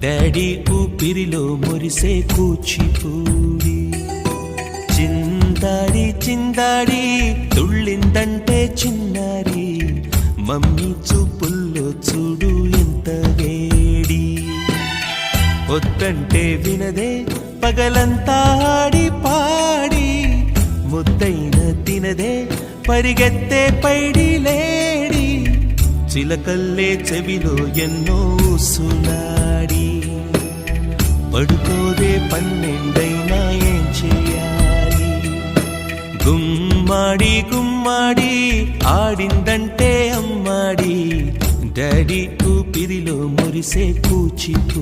Daddy ఊపిరిలో మురిసే కూచిపూడి. చిందాడి చిందాడి తుళ్ళిందంటే చిన్నారి, మమ్మీ చూపుల్లో చూడు ఎంత వేడి. వద్దంటే వినదే పగలంతా ఆడి పాడి, ముద్దైన తినదే పరిగెత్తే పైడి లేడి. చిలకల్లే చెవిలో ఎన్నో సునాడి, పడుకోదే పన్నెండైనా ఏం చేయాలి. గుమ్మాడి గుమ్మాడి ఆడిందంటే అమ్మాడి, డాడీ ఊపిరిలో మురిసే కూచిపూడి.